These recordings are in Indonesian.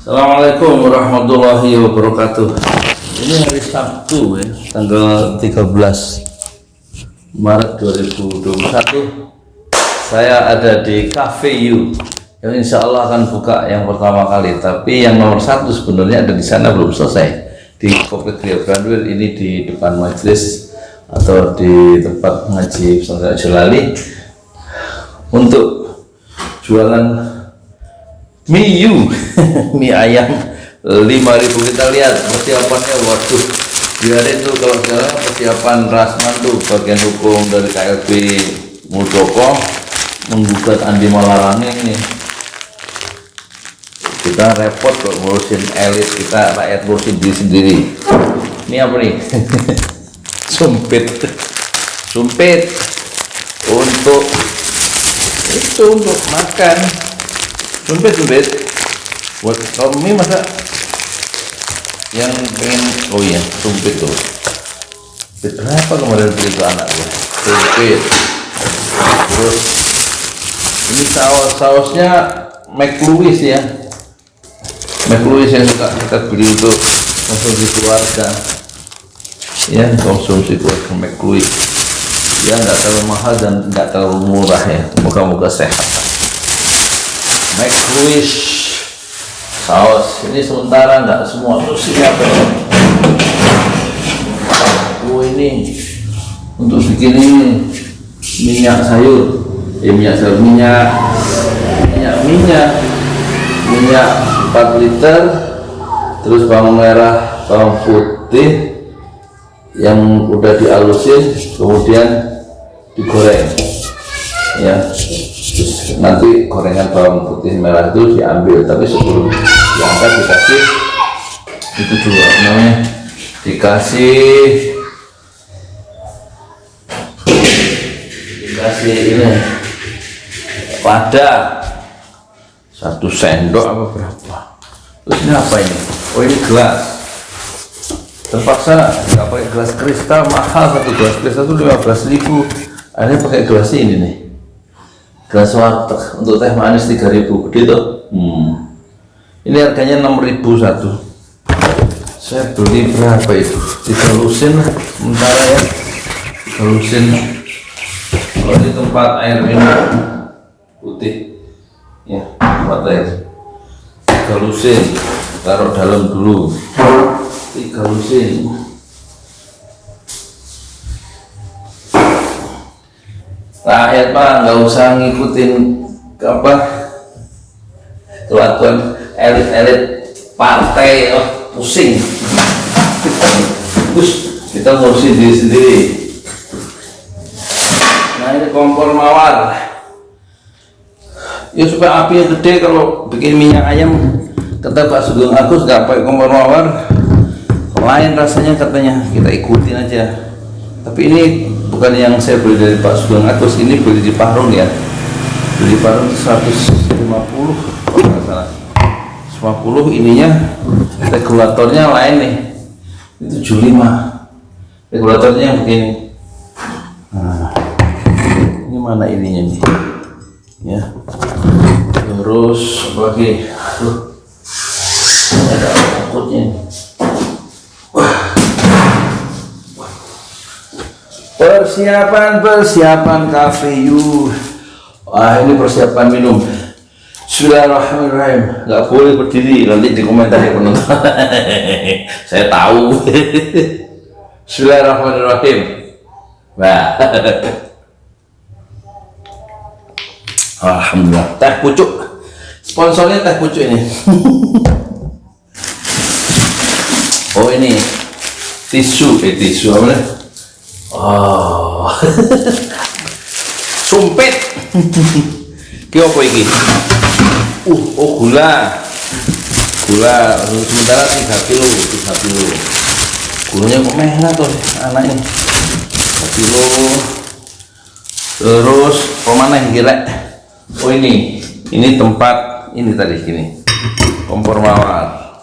Assalamualaikum warahmatullahi wabarakatuh. Ini hari Sabtu ya, tanggal 13 Maret 2021. Saya ada di Cafe U yang insya Allah akan buka yang pertama kali. Tapi yang nomor satu sebenarnya ada di sana, belum selesai, di Kopi Gria Brandwil. Ini di depan majelis atau di tempat ngaji pesantren Jalali untuk jualan mie mie ayam 5.000. Kita lihat persiapannya. Waduh, biarin tuh kalau sekarang persiapan Rasman tuh bagian hukum dari KLB Muldoko menggugat Andi Malarangeng ini. Kita repot kok ngurusin elit, kita rakyat ngurusin diri sendiri. Ini apa nih? sumpit untuk itu, untuk makan. Sumpit buat kalau mie masa yang pengen. Oh iya, sumpit tuh. Berapa kemarin beli itu anak gue? Sumpit. Terus ini sausnya McLuis ya, McLuis yang kita beli untuk konsumsi keluarga ya, konsumsi keluarga McLuis ya, nggak terlalu mahal dan nggak terlalu murah ya, moga-moga sehat. McLuis saus ini sementara, nggak semua. Terus ini apa ya? Oh, ini untuk bikin ini minyak sayur, minyak 4 liter. Terus bawang merah, bawang putih yang udah dihalusin kemudian digoreng ya. Terus nanti gorengan bawang putih merah itu diambil, tapi sebelum diangkat dikasih itu dulu namanya, dikasih ini lada 1 sendok apa berapa. Terus ini apa ini? Oh, ini gelas. Terpaksa nggak pakai gelas kristal, mahal. Satu gelas kristal itu 15.000. Akhirnya pakai gelas ini nih, gelas warteg untuk teh manis 3.000, gede tuh. Ini harganya 6.000 satu. Saya beli berapa itu? 3 lusin sementara ya, 3 lusin. Kalau di tempat air minum putih ya, tempat air 3 lusin, taruh dalam dulu 3 lusin. Rakyat Pak nggak usah ngikutin apa kelakuan elit-elit partai, pusing. Kita ngurusin diri sendiri. Nah, ini kompor mawar ya, supaya apinya gede. Kalau bikin minyak ayam kata Pak Sugeng Agus nggak pakai kompor mawar, lain rasanya katanya, kita ikutin aja. Tapi ini bukan yang saya beli dari Pak Sugeng Agus, ini beli di Parung ya, beli Parung 150 kalau nggak salah, 150. ininya regulatornya lain nih, itu 75 regulatornya yang begini. Nah, ini mana ininya nih ya. Terus apa lagi? Aduh, ada takutnya. Persiapan Cafe U. Wah, ini persiapan minum. Bismillahirrahmanirrahim. Nggak boleh berdiri, nanti dikomentari penonton. Saya tahu. Bismillahirrahmanirrahim. Wah. Alhamdulillah. Teh pucuk, sponsornya teh pucuk ini. Oh, ini tisu apa nih? Oh, sumpit. Ki apa iki? Oh, gula sementara 3 kilo. Gulanya kok mehna tuh anak ini, 3 kilo. Terus mana yang gila? Oh, ini tempat ini tadi gini, kompor mawar.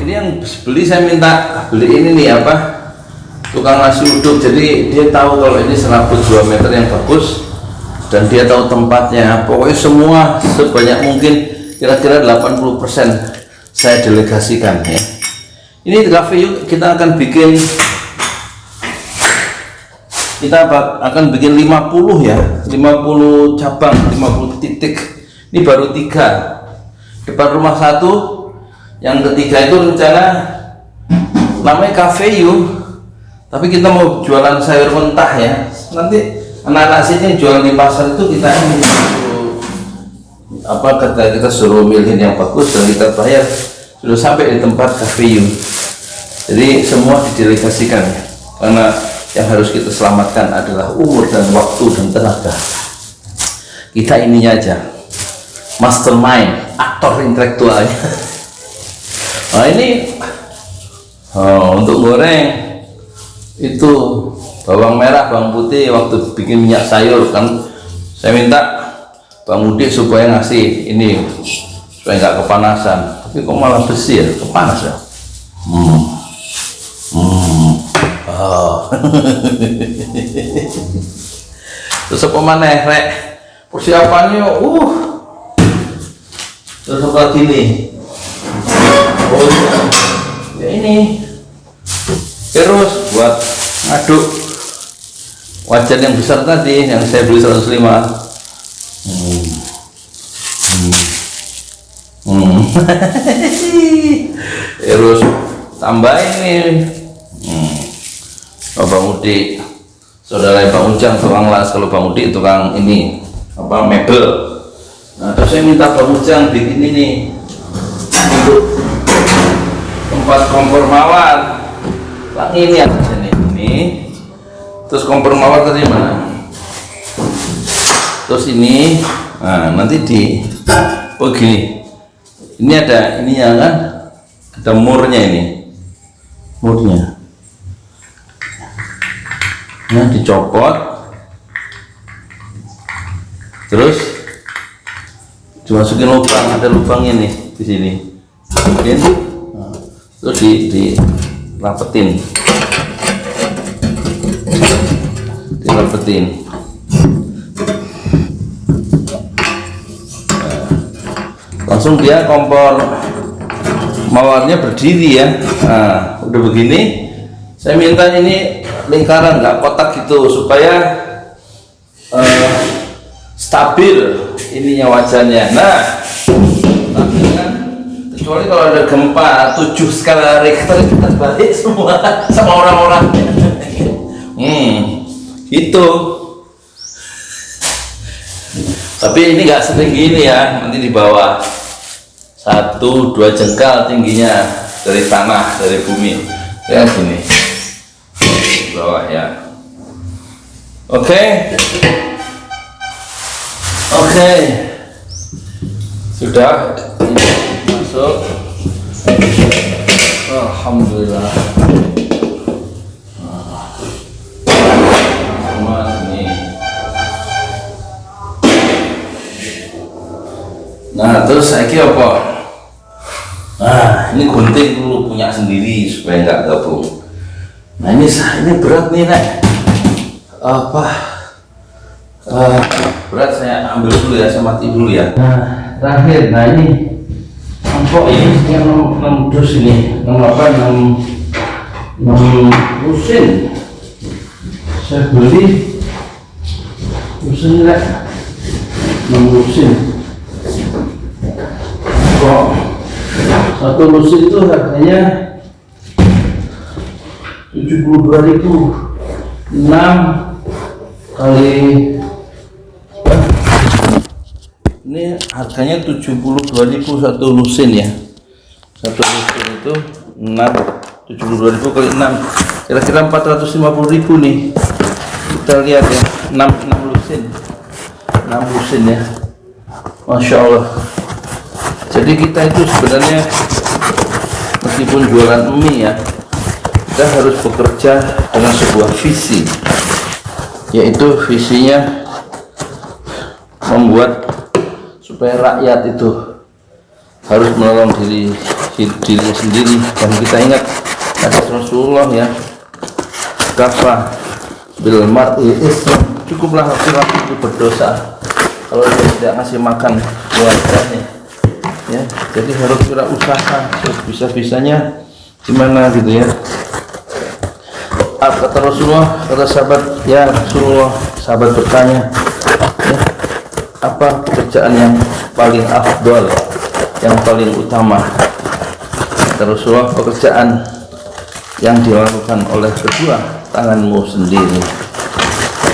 Ini yang beli, saya minta beli ini nih, apa, tukang nasi uduk. Jadi dia tahu kalau ini serabut 2 meter yang bagus dan dia tahu tempatnya. Pokoknya semua sebanyak mungkin kira-kira 80% saya delegasikan ya. Ini cafe yuk, kita akan bikin 50 ya, 50 cabang, 50 titik. Ini baru 3 depan rumah 1, yang ketiga itu rencana namanya cafe yuk, tapi kita mau jualan sayur mentah ya. Nanti anak-anak sini jual di pasar itu kita ini kita suruh milih yang bagus dan kita bayar sudah sampai di tempat cafe yuk. Jadi semua didelegasikan ya, karena yang harus kita selamatkan adalah umur dan waktu dan tenaga. Kita ininya aja, mastermind, aktor intelektualnya. Nah ini untuk goreng itu bawang merah, bawang putih. Waktu bikin minyak sayur kan saya minta Bang Mudik supaya ngasih ini supaya nggak kepanasan, tapi kok malah besi ya, kepanas ya. Terus apa maneh rek persiapannya terus apa gini ya ini terus buat ngaduk wajan yang besar tadi yang saya beli 105. Terus tambah ini Bang Mudik, saudara Bang Ujang tukang las, kalau Bang Mudik tukang ini mebel. Nah terus saya minta Bang Ujang bikin ini untuk tempat kompor mawar. Lah ini ya ini. Terus kompor mawar tadi mana? Terus ini, nah nanti gini. Ini ada ininya kan? Ada murnya ini. Murnya. Nah dicopot, terus dimasukin lubang, ada lubangnya nih di sini, mungkin terus dilapetin, langsung dia kompor mawarnya berdiri ya. Nah udah begini, saya minta ini lingkaran nggak kotak gitu supaya stabil ininya wajannya. Nah tapi kan kecuali kalau ada gempa 7 skala Richter kita balik semua sama orang-orang gitu. Tapi ini nggak setinggi ini ya, nanti di bawah 1-2 jengkal tingginya dari tanah, dari bumi ya gini bawah ya. Oke. Sudah ini masuk. Alhamdulillah. Semua ini. Nah terus saya kira apa? Nah ini gunting dulu punya sendiri supaya nggak gabung. Nah ini berat nih Nek. Berat saya ambil dulu ya, saya mati dulu ya. Nah terakhir, nah ini empok ini yang 6 dus ini, 6 lusin. Saya beli lusin Nek, 6 lusin. Kok satu lusin itu harganya 72.000, 6 kali ini harganya 72.000 satu lusin ya. Satu lusin itu 72.000 kali 6 kira-kira 450.000 nih. Kita lihat ya, 6 lusin ya, Masya Allah. Jadi kita itu sebenarnya meskipun jualan mie ya, kita harus bekerja dengan sebuah visi, yaitu visinya membuat supaya rakyat itu harus menolong dirinya sendiri. Dan kita ingat hadis Rasulullah ya, kafa bil mar'i ism, cukuplah laki-laki itu berdosa kalau dia tidak ngasih makan keluarganya. ya. Jadi harus usaha bisa-bisanya gimana gitu ya. Kata Rasulullah, kata sahabat, ya Rasulullah, sahabat bertanya, ya, apa pekerjaan yang paling afdol, yang paling utama? Kata Rasulullah, pekerjaan yang dilakukan oleh kedua tanganmu sendiri.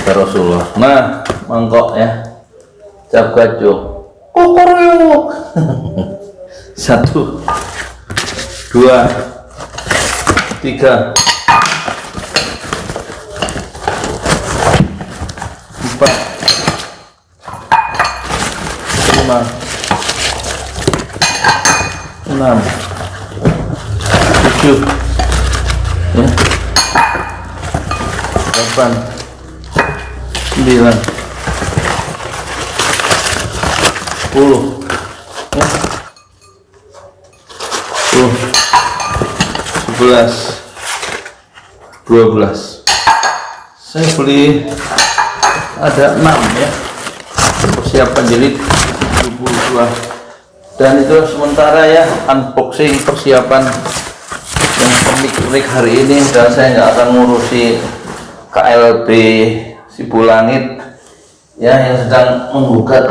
Kata Rasulullah, nah mangkok ya, cap gajah, kukuruyuk. 1, 2, 3, 4, 5, 6, 7, ya, 8, 9, 10, ya, 10, 11, 12. Saya beli ada 6 ya, persiapan jilid 72, dan itu sementara ya, unboxing persiapan yang pernik-pernik hari ini. Dan saya nggak akan ngurusi KLB Sibulangit ya, yang sedang menggugat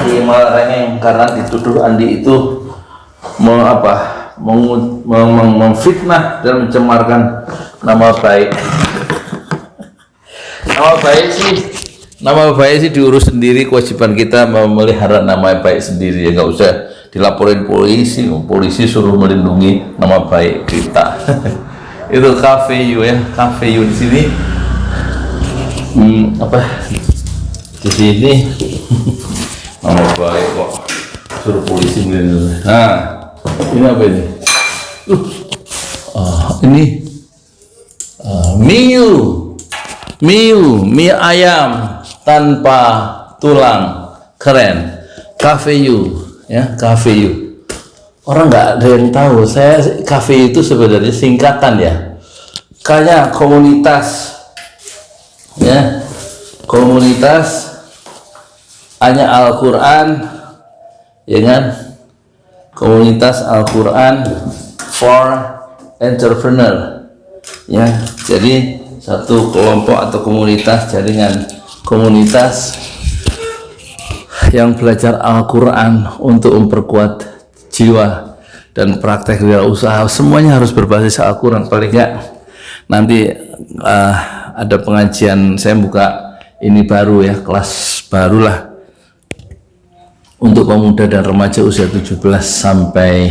di Malarangeng karena dituduh Andi itu memfitnah dan mencemarkan nama baik. Nama baik sih diurus sendiri, kewajiban kita memelihara nama baik sendiri ya, nggak usah dilaporin polisi. Polisi suruh melindungi nama baik kita. Itu KVU ya, KVU di sini di sini nama baik kok suruh polisi melindungi. Nah ini apa ini? Ini mie ayam tanpa tulang, keren. KVU ya, KVU. Orang nggak ada yang tahu. KVU itu sebenarnya singkatan ya, kayak komunitas ya, komunitas hanya Al-Quran ya kan, komunitas Al-Quran for entrepreneur ya. Jadi satu kelompok atau komunitas, jaringan komunitas yang belajar Al-Quran untuk memperkuat jiwa dan praktek wirausaha. Semuanya harus berbasis Al-Quran. Paling enggak nanti ada pengajian, saya buka ini baru ya, kelas barulah untuk pemuda dan remaja usia 17 sampai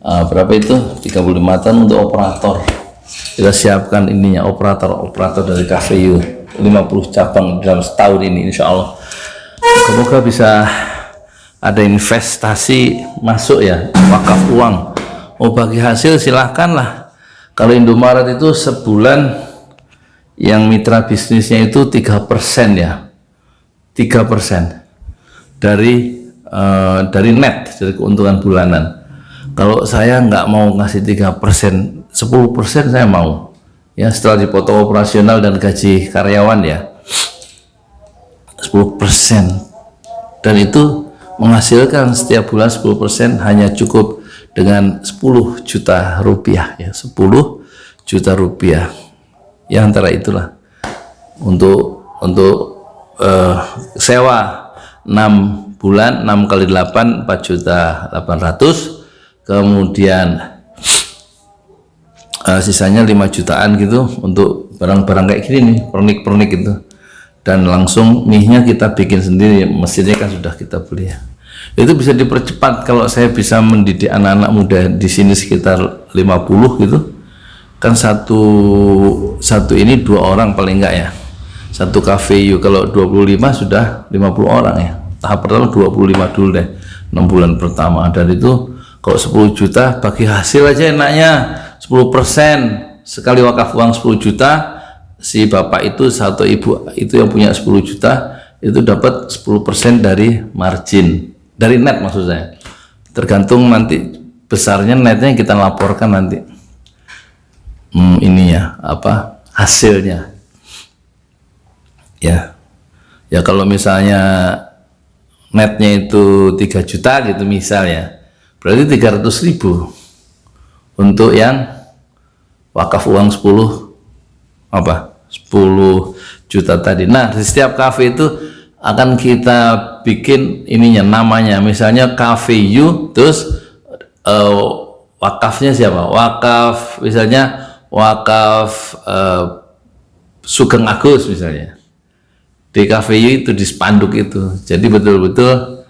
berapa itu, 35 tahun, untuk operator. Kita siapkan ininya, operator dari KVU 50 cabang dalam setahun ini, insya Allah. Semoga bisa ada investasi masuk ya, wakaf uang. Mau bagi hasil silahkan lah. Kalau Indomaret itu sebulan yang mitra bisnisnya itu 3% ya, 3% dari net, dari keuntungan bulanan. Kalau saya nggak mau ngasih 3%, 10% saya mau ya, setelah dipotong operasional dan gaji karyawan ya, 10%. Dan itu menghasilkan setiap bulan 10%, hanya cukup dengan 10 juta rupiah ya, 10 juta rupiah ya, antara itulah untuk sewa 6 bulan, 6 kali 8, 4.800.000, kemudian sisanya 5 jutaan gitu untuk barang-barang kayak gini nih, pernik-pernik gitu. Dan langsung mie-nya kita bikin sendiri, mesinnya kan sudah kita beli ya. Itu bisa dipercepat kalau saya bisa mendidik anak-anak muda di sini sekitar 50 gitu. Kan satu ini 2 orang paling enggak ya. Satu KVU kalau 25 sudah 50 orang ya. Tahap pertama 25 dulu deh, 6 bulan pertama. Dan itu kalau 10 juta bagi hasil aja enaknya 10%. Sekali wakaf uang 10 juta, si bapak itu atau ibu itu yang punya 10 juta itu dapat 10% dari margin, dari net maksud saya. Tergantung nanti besarnya netnya, kita laporkan nanti ininya apa hasilnya ya. Ya kalau misalnya netnya itu 3 juta gitu misal ya, berarti 300.000 untuk yang wakaf uang 10 juta tadi. Nah, di setiap kafe itu akan kita bikin ininya, namanya misalnya Cafe You, terus wakafnya siapa? Wakaf misalnya wakaf Sugeng Agus misalnya. Di Cafe You itu, di spanduk itu. Jadi betul-betul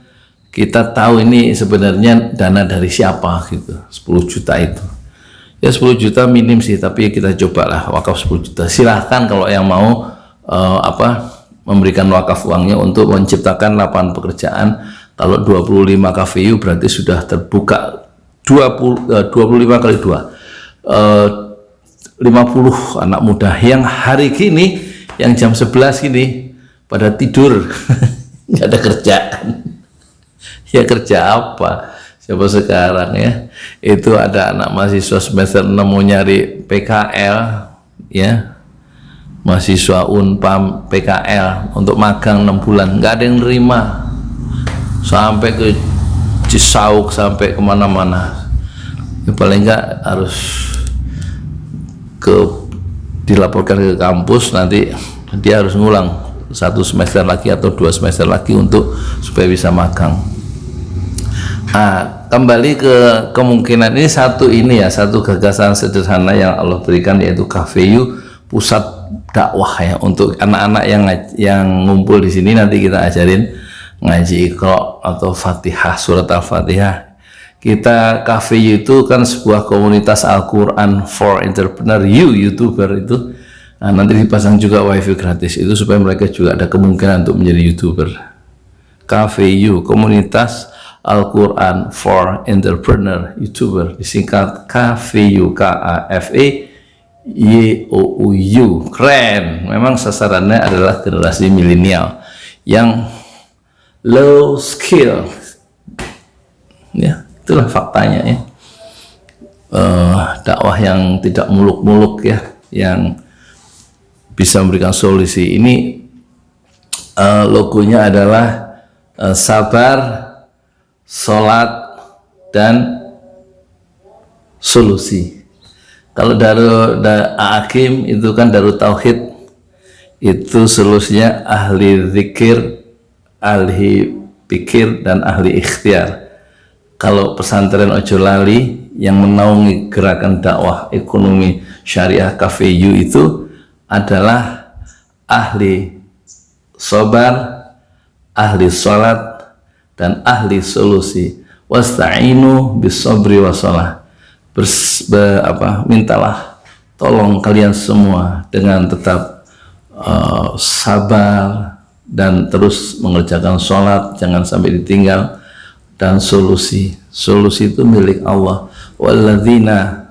kita tahu ini sebenarnya dana dari siapa gitu. 10 juta itu. Ya 10 juta minim sih, tapi kita cobalah wakaf 10 juta. Silahkan kalau yang mau memberikan wakaf uangnya untuk menciptakan lapangan pekerjaan. Kalau 25 Cafe You berarti sudah terbuka 25 kali 2. 50 anak muda yang hari gini, yang jam 11 ini pada tidur, nggak ada kerjaan. Ya kerja apa? Siapa sekarang ya? Itu ada anak mahasiswa semester 6 mau nyari PKL, ya, mahasiswa Unpam PKL untuk magang 6 bulan, nggak ada yang nerima, sampai ke Cisauk, sampai kemana-mana. Ya, paling nggak harus dilaporkan ke kampus, nanti dia harus ngulang 1 semester lagi atau 2 semester lagi untuk supaya bisa magang. Nah, kembali ke kemungkinan ini, satu gagasan sederhana yang Allah berikan, yaitu Cafe You, pusat dakwah ya untuk anak-anak yang ngumpul di sini. Nanti kita ajarin ngaji Iqra atau Fatihah, surat Al-Fatihah. Kita Cafe You itu kan sebuah komunitas Al-Quran for entrepreneur, YouTuber itu. Nah, nanti dipasang juga wifi gratis itu supaya mereka juga ada kemungkinan untuk menjadi YouTuber. Cafe You, komunitas Al-Quran for entrepreneur, YouTuber, disingkat Cafe You, KAFEYOU. Keren. Memang sasarannya adalah generasi milenial yang low skill, ya. Itulah faktanya ya. Dakwah yang tidak muluk-muluk ya, yang bisa memberikan solusi. Ini logonya adalah sabar, sholat, dan solusi. Kalau Darul Hakim itu kan Darul Tauhid, itu solusinya ahli zikir, ahli pikir, dan ahli ikhtiar. Kalau pesantren Ojo Lali yang menaungi gerakan dakwah ekonomi syariah Cafe You itu adalah ahli sabar, ahli sholat, dan ahli solusi. Wasta'inu bis-sabri wassalah. Mintalah tolong kalian semua dengan tetap sabar dan terus mengerjakan sholat, jangan sampai ditinggal. Dan solusi itu milik Allah. Walladzina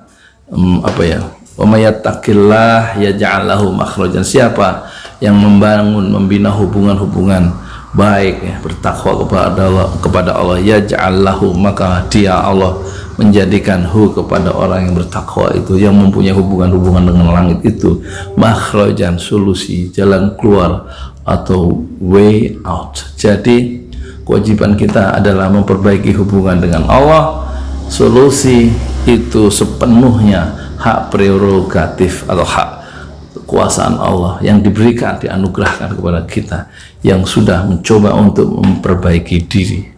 wa may yattaqillah yaj'al lahu makhrajan. Siapa yang membina hubungan-hubungan baik ya, bertakwa kepada Allah, yaj'al lahu, maka dia Allah menjadikan kepada orang yang bertakwa itu, yang mempunyai hubungan-hubungan dengan langit itu, makhrajan, solusi, jalan keluar atau way out. Jadi kewajiban kita adalah memperbaiki hubungan dengan Allah. Solusi itu sepenuhnya hak prerogatif atau hak kekuasaan Allah yang diberikan, dianugerahkan kepada kita yang sudah mencoba untuk memperbaiki diri,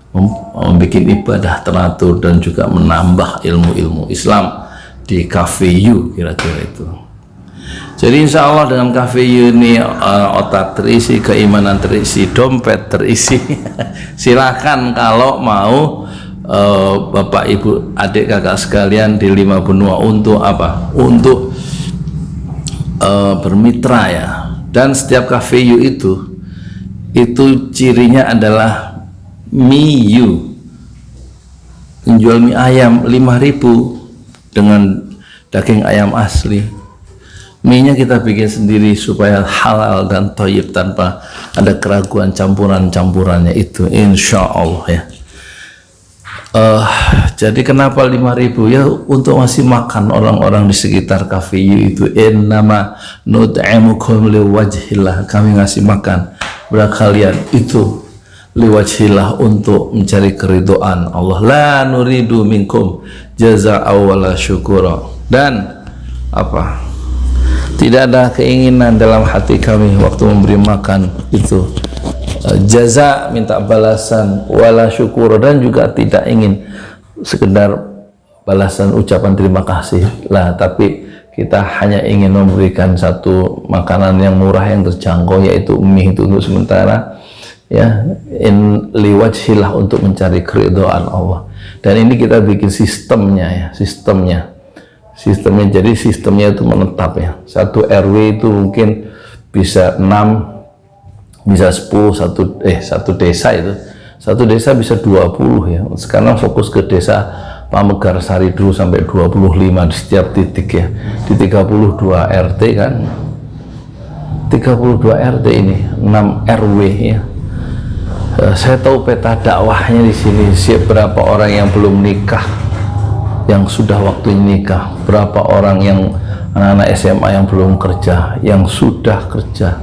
membuat ibadah teratur, dan juga menambah ilmu-ilmu Islam di Cafe You, kira-kira itu. Jadi insya Allah dengan Cafe You ini otak terisi, keimanan terisi, dompet terisi. Silahkan kalau mau Bapak Ibu adik kakak sekalian di 5 benua untuk apa? Untuk bermitra ya. Dan setiap Cafe You itu cirinya adalah mie you, menjual mie ayam 5.000 dengan daging ayam asli. Mie-nya kita bikin sendiri supaya halal dan thayyib tanpa ada keraguan campurannya itu, insya Allah ya. Jadi kenapa 5.000 ya? Untuk masih makan orang-orang di sekitar Cafe You itu. Innama nut'imukum liwajhillah, kami ngasih makan kepada kalian itu liwajhillah, untuk mencari keridhaan Allah. La nuridu minkum jazaa'a wala syukura. Dan apa? Tidak ada keinginan dalam hati kami waktu memberi makan itu jaza, minta balasan, wala syukur, dan juga tidak ingin sekedar balasan ucapan terima kasih lah, tapi kita hanya ingin memberikan satu makanan yang murah, yang terjangkau, yaitu mie itu untuk sementara, ya, in liwajhillah, untuk mencari keridhaan Allah. Dan ini kita bikin sistemnya, ya, sistemnya. Jadi sistemnya itu menetap, ya. Satu RW itu mungkin bisa 6, bisa 10, satu desa itu. Satu desa bisa 20, ya. Sekarang fokus ke desa Pamegarsari dulu sampai 25 di setiap titik, ya. Di 32 RT kan. 32 RT ini, 6 RW, ya. Saya tahu peta dakwahnya di sini, berapa orang yang belum nikah, yang sudah waktunya nikah, berapa orang yang anak-anak SMA yang belum kerja, yang sudah kerja.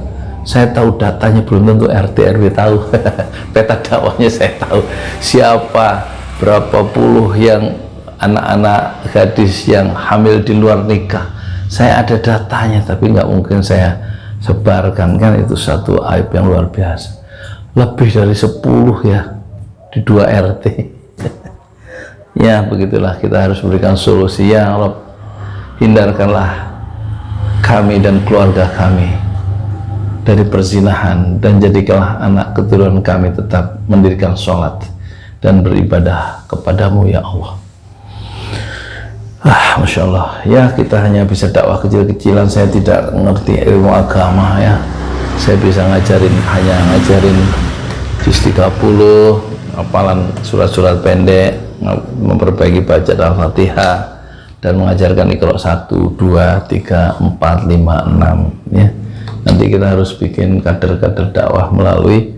Saya tahu datanya, belum tentu RT RW tahu. Peta dakwahnya saya tahu siapa, berapa puluh yang anak-anak gadis yang hamil di luar nikah. Saya ada datanya, tapi nggak mungkin saya sebarkan, kan itu satu aib yang luar biasa. Lebih dari 10, ya, di 2 RT. Ya, begitulah, kita harus berikan solusi. Ya Rabb, hindarkanlah kami dan keluarga kami dari perzinahan, dan jadikanlah anak keturunan kami tetap mendirikan sholat dan beribadah kepadamu, ya Allah. Masya Allah, ya, kita hanya bisa dakwah kecil-kecilan. Saya tidak mengerti ilmu agama, ya. Saya bisa hanya ngajarin juz 30, hafalan surat-surat pendek, memperbaiki bacaan Al-Fatihah, dan mengajarkan Iqra 1, 2, 3, 4, 5, 6, ya. Nanti kita harus bikin kader-kader dakwah melalui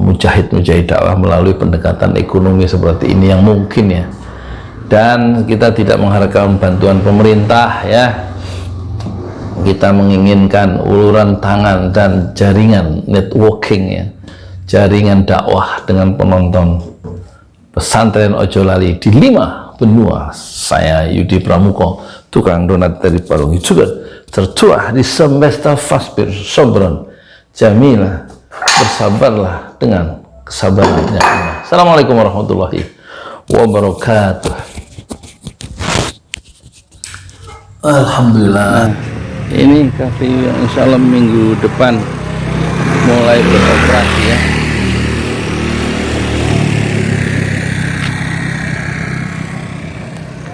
mujahid dakwah, melalui pendekatan ekonomi seperti ini yang mungkin, ya. Dan kita tidak mengharapkan bantuan pemerintah, ya. Kita menginginkan uluran tangan dan jaringan networking, ya, jaringan dakwah dengan penonton pesantren Ojo Lali di 5 benua. Saya Yudi Pramuko, tukang donat dari Parung, juga tertuah di semesta fasbir sobron jamilah, bersabarlah dengan kesabarannya Allah. Assalamualaikum warahmatullahi wabarakatuh. Alhamdulillah, ini kafe yang insya Allah minggu depan mulai beroperasi, ya.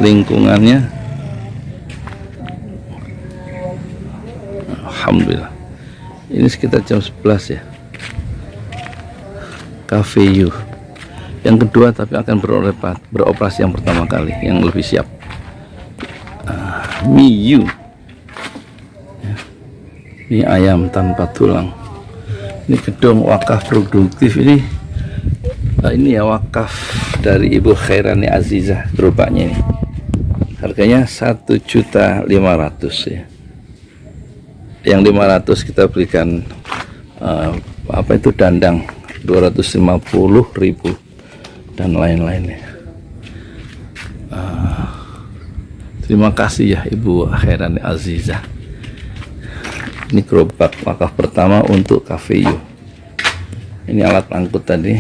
Lingkungannya alhamdulillah, ini sekitar jam 11, ya. Cafe You yang kedua, tapi akan beroperasi yang pertama kali, yang lebih siap. Miyu, ya. Ini ayam tanpa tulang. Ini gedung wakaf produktif, ini ya, wakaf dari Ibu Khairani Azizah gerobaknya ini. Harganya 1.500.000, ya. Yang 500 kita berikan dandang 250.000 dan lain-lainnya. Terima kasih, ya, Ibu Khairani Azizah. Ini gerobak wakaf pertama untuk Cafe You. Ini alat angkut tadi,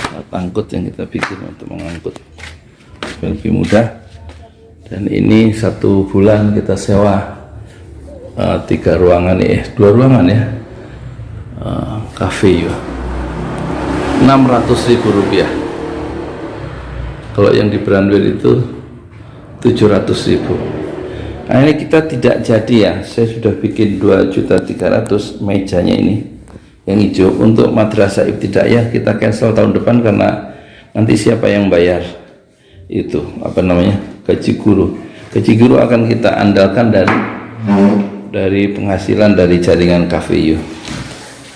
alat angkut yang kita bikin untuk mengangkut lebih mudah. Dan ini 1 bulan kita sewa 2 ruangan, ya, Cafe You, Rp600.000. Kalau yang di Brandwell itu 700.000. Nah, ini kita tidak jadi, ya. Saya sudah bikin 2.300.000 mejanya ini yang hijau. Untuk madrasah ibtidaiyah kita cancel tahun depan, karena nanti siapa yang bayar itu gaji guru. Gaji guru akan kita andalkan dari penghasilan dari jaringan Cafe You.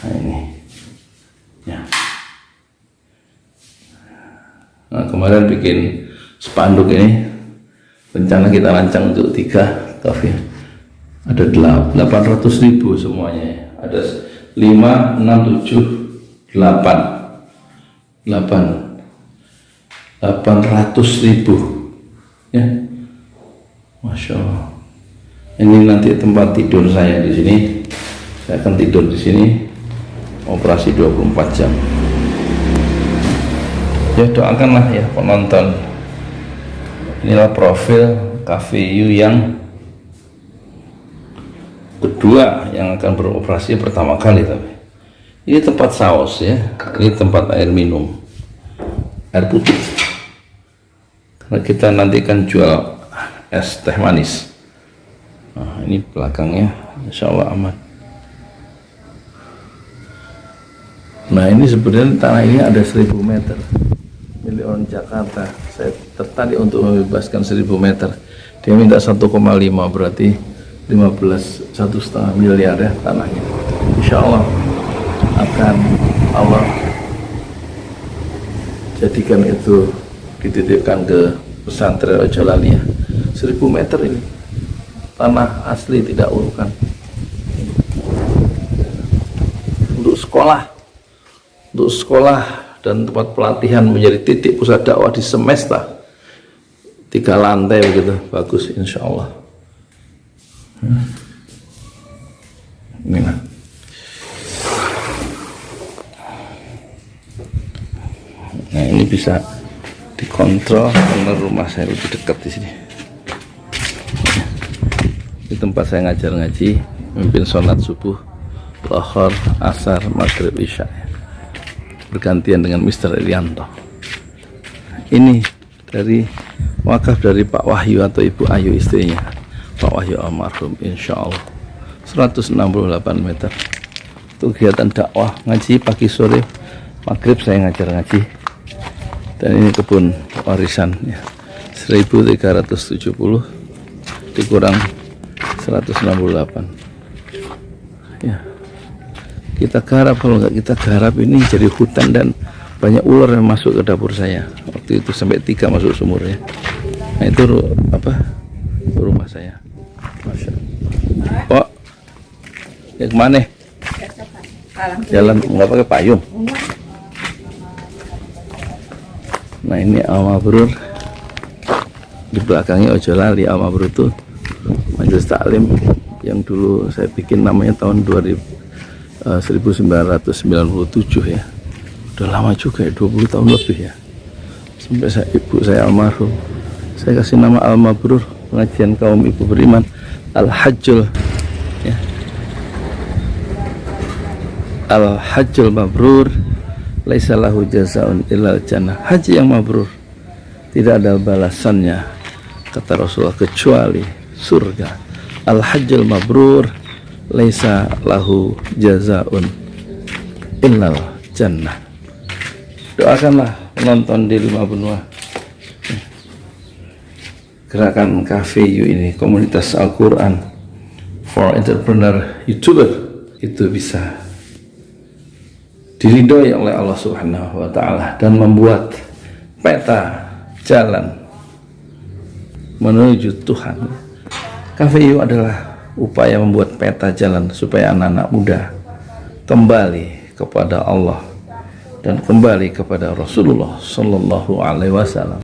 Nah, ini, ya. Nah, kemarin bikin spanduk ini, rencana kita rancang untuk 3 kafe. Ada 800.000 semuanya, ya. Ada 5, 6, 7, 8 800.000 ya. Masya Allah. Ini nanti tempat tidur saya di sini. Saya akan tidur di sini. Operasi 24 jam. Ya doakanlah ya penonton. Inilah profil Cafe You yang kedua yang akan beroperasi pertama kali. Tapi ini tempat saus ya. Ini tempat air minum, air putih. Karena kita nanti kan jual es teh manis. Nah, ini belakangnya, insya Allah aman. Nah ini sebenarnya tanah ini ada 1000 meter milik orang Jakarta. Saya tertarik untuk membebaskan 1000 meter. Dia minta 1,5, berarti 1,5 miliar ya tanahnya. Insya Allah akan Allah jadikan itu dititipkan ke pesantren Ojolaliyah. 1000 meter ini tanah asli, tidak urukan, untuk sekolah dan tempat pelatihan, menjadi titik pusat dakwah di semesta. 3 lantai begitu, bagus insya Allah. Inilah. Nah ini bisa dikontrol karena rumah saya lebih dekat di sini. Di tempat saya ngajar ngaji, memimpin sholat subuh, lohor, asar, maghrib, isya, bergantian dengan Mr. Irianto. Ini dari wakaf dari Pak Wahyu atau Ibu Ayu istrinya, Pak Wahyu almarhum, insya Allah 168 meter. Itu kegiatan dakwah ngaji pagi sore, maghrib saya ngajar ngaji. Dan ini kebun warisan ya, 1370 dikurang 168 ya. Kita garap, kalau nggak kita garap ini jadi hutan dan banyak ular yang masuk ke dapur saya. Waktu itu sampai 3 masuk sumur ya. Nah itu apa, rumah saya. Masya Allah. Oh ya, kemana jalan, nggak pakai payung? Nah ini Al-Mabrur, di belakangnya Ojolaliyah. Al-Mabrur itu majelis taklim yang dulu saya bikin, namanya tahun 1997 ya. Udah lama juga ya, 20 tahun lebih ya. Sampai ibu saya almarhum, saya kasih nama Al-Mabrur, pengajian kaum ibu beriman, Al-Hajjul ya. Al-Hajjul Mabrur laisa lahu jazaun illal jannah. Haji yang mabrur tidak ada balasannya, kata Rasulullah, kecuali surga. Al-Hajjul Mabrur laisa lahu jazaun illal jannah. Doakanlah penonton di 5 benua. Gerakan Cafe You ini, komunitas Al-Quran for entrepreneur YouTuber, itu bisa diridhoi oleh Allah Subhanahu wa Ta'ala dan membuat peta jalan menuju Tuhan. Cafe You adalah upaya membuat peta jalan supaya anak-anak muda kembali kepada Allah dan kembali kepada Rasulullah Sallallahu Alaihi Wasallam.